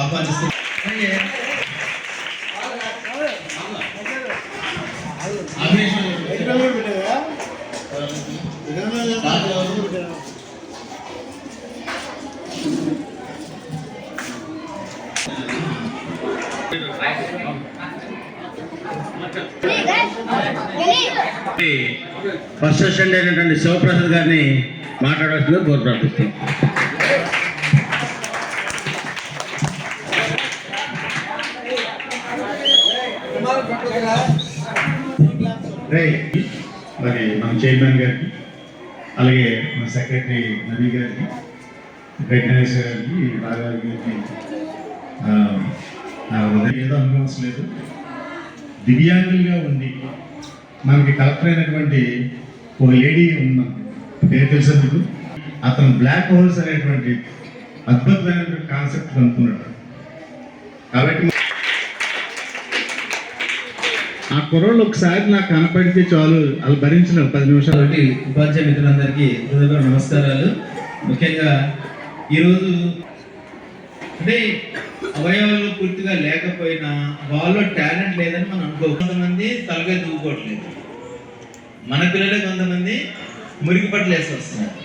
ఆహ్వానిస్తూ first session అయినటువంటి శివప్రసాద్ గారిని మాట్లాడవలసిందిగా కోరు ప్రార్థిస్తాం. మరి మన చైర్మన్ గారికి, అలాగే మన సెక్రటరీ నవీ గారికి, వెంకటేశ్వర గారికి, రాఘవ గారికి ఏదో అనుభవం లేదు. దివ్యాంగులుగా ఉండి మనకి కలెక్టర్ అయినటువంటి ఒక లేడీ ఉన్నాం, పేరు తెలుసా మీకు? అతను బ్లాక్ హోల్స్ అనేటువంటి అద్భుతమైనటువంటి కాన్సెప్ట్ కనుక్కున్నాడు. కాబట్టి ఆ కుర్రోళ్ళు ఒకసారి నాకు కనపడితే చాలు, వాళ్ళు భరించిన 10 నిమిషాలు. ఉపాధ్యాయ మిత్రులందరికీ హృదయపూర్వక నమస్కారాలు. ముఖ్యంగా ఈరోజు అంటే అవయవాలు పూర్తిగా లేకపోయినా వాళ్ళు టాలెంట్ లేదని మనం అనుకో. కొంతమంది తలగా దూకోవట్లేదు, మన పిల్లలే కొంతమంది మురికి పట్లు వేసి వస్తున్నారు,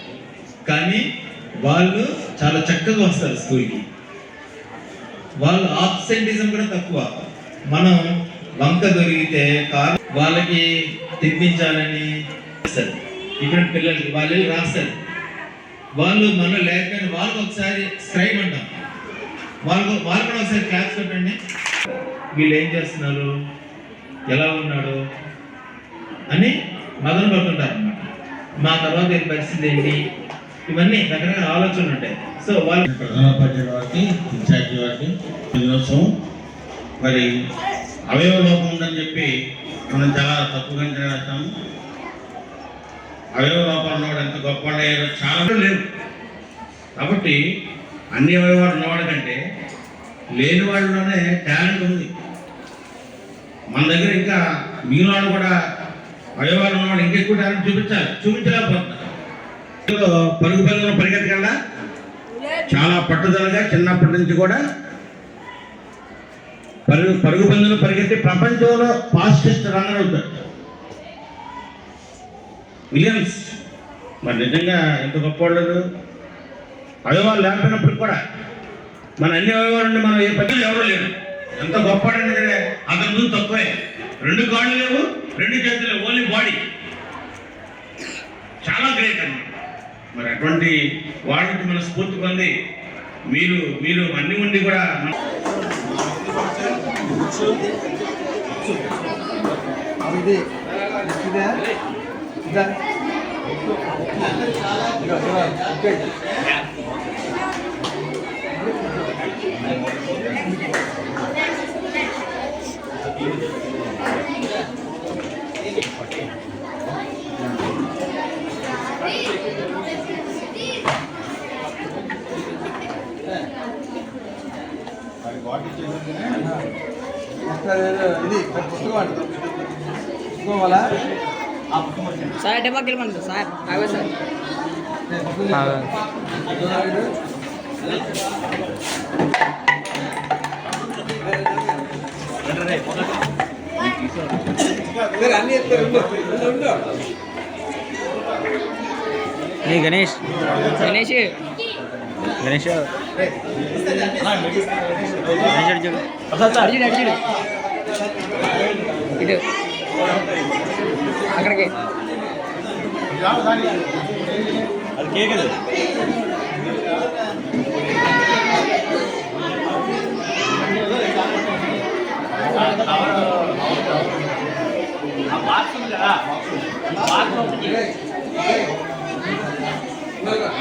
కానీ వాళ్ళు చాలా చక్కగా వస్తారు స్కూల్కి. వాళ్ళు ఆబ్సెంటిజం కూడా తక్కువ. మనం వంక దొరికితే వాళ్ళకి తినిపించాలని ఇక్కడ పిల్లలకి వాళ్ళు రాస్తారు. వాళ్ళు మనం లేకపోయినా వాళ్ళకి ఒకసారి స్క్రైబ్ అంటాం, వాళ్ళు కూడా ఒకసారి క్లాస్ పెట్టండి. వీళ్ళు ఏం చేస్తున్నారు, ఎలా ఉన్నాడు అని మొదలు పడుతుంటారు అన్నమాట. మా తర్వాత ఈ పరిస్థితి ఏంటి, ఇవన్నీ రకరకాల ఆలోచనలు ఉంటాయి. సో వాళ్ళు ప్రధానోపాధ్యాయుల వారికి, ఇన్ఛార్జి వారికి దినోత్సవం. మరి అవయవ లోపం ఉందని చెప్పి మనం చాలా తప్పుగా అంచనా వేస్తాము. అవయవ లోపాలు ఉన్నవాడు ఎంత గొప్పవాడు అయ్యారో చాలా లేవు. కాబట్టి అన్ని అవయవాలు ఉన్నవాడు కంటే లేని వాళ్ళలోనే టాలెంట్ ఉంది. మన దగ్గర ఇంకా మిగిలిన కూడా అవయవాలు ఉన్నవాడు ఇంకెక్కువ టాలెంట్ చూపించలేకపోతున్నారు. పరుగు పరుగున పరిగెత్తకుండా చాలా పట్టుదలగా చిన్నప్పటి నుంచి కూడా పరుగు పందులు పరిగెత్తి ప్రపంచంలో ఫాస్టెస్ట్ రన్నర్ అవుతాడు విలియమ్స్. మరి నిజంగా ఎంత గొప్పవాళ్ళు. అవయవాలు లేకపోయినప్పుడు కూడా మన అన్ని అవయవాలు మనం ఏ పద్ధతులు ఎవరో లేరు. ఎంత గొప్పవాడంటే అతని ముందు తక్కువే. 2 కాళ్ళు లేవు, 2 చేతులు లేవు, ఓన్లీ బాడీ. చాలా గ్రేట్ అండి. మరి అటువంటి వాళ్ళకి మన స్ఫూర్తి పొంది మీరు అన్ని ఉండి కూడా ఇది పుస్తకం సార్ డెబాకి వెళ్ళమంటారు సార్. అవే సార్ గణేష్ గణేష్ గణేష్ అర్జున్ ఇటు అక్కడికి అది కేక్ అది. Lagi.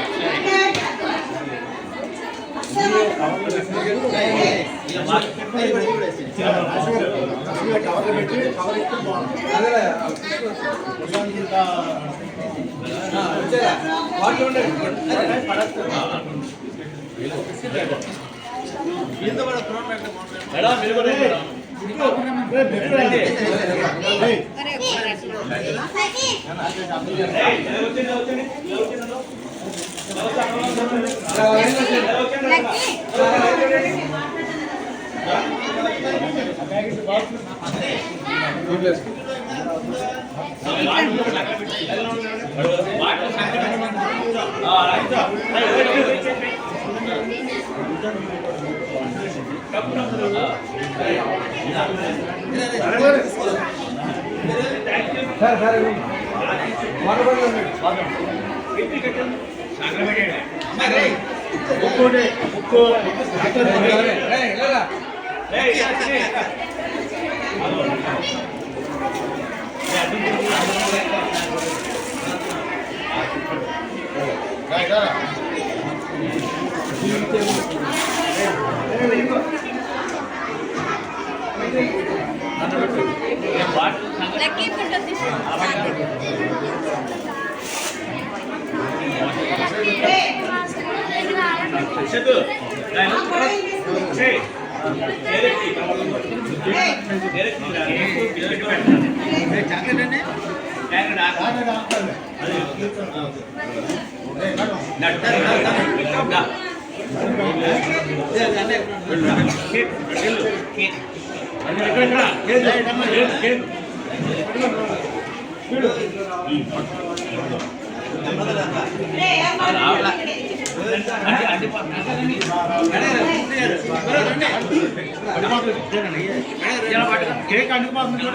కేక్ అందుబాటులో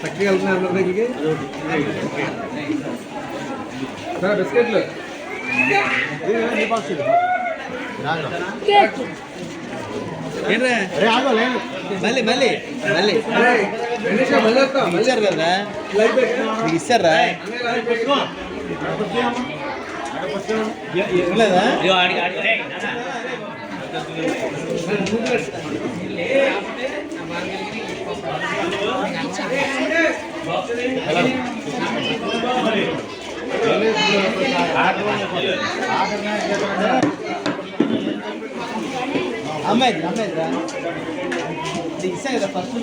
చక్కగా వెళ్తున్నారు దగ్గరికి బిస్కెట్లు మళ్ళీ మళ్ళీ మళ్ళీ ఇచ్చారు కదా మీకు ఇస్తారా లేదా అమ్మాయి అమ్మాయి ఇస్తా కదా ఫస్ట్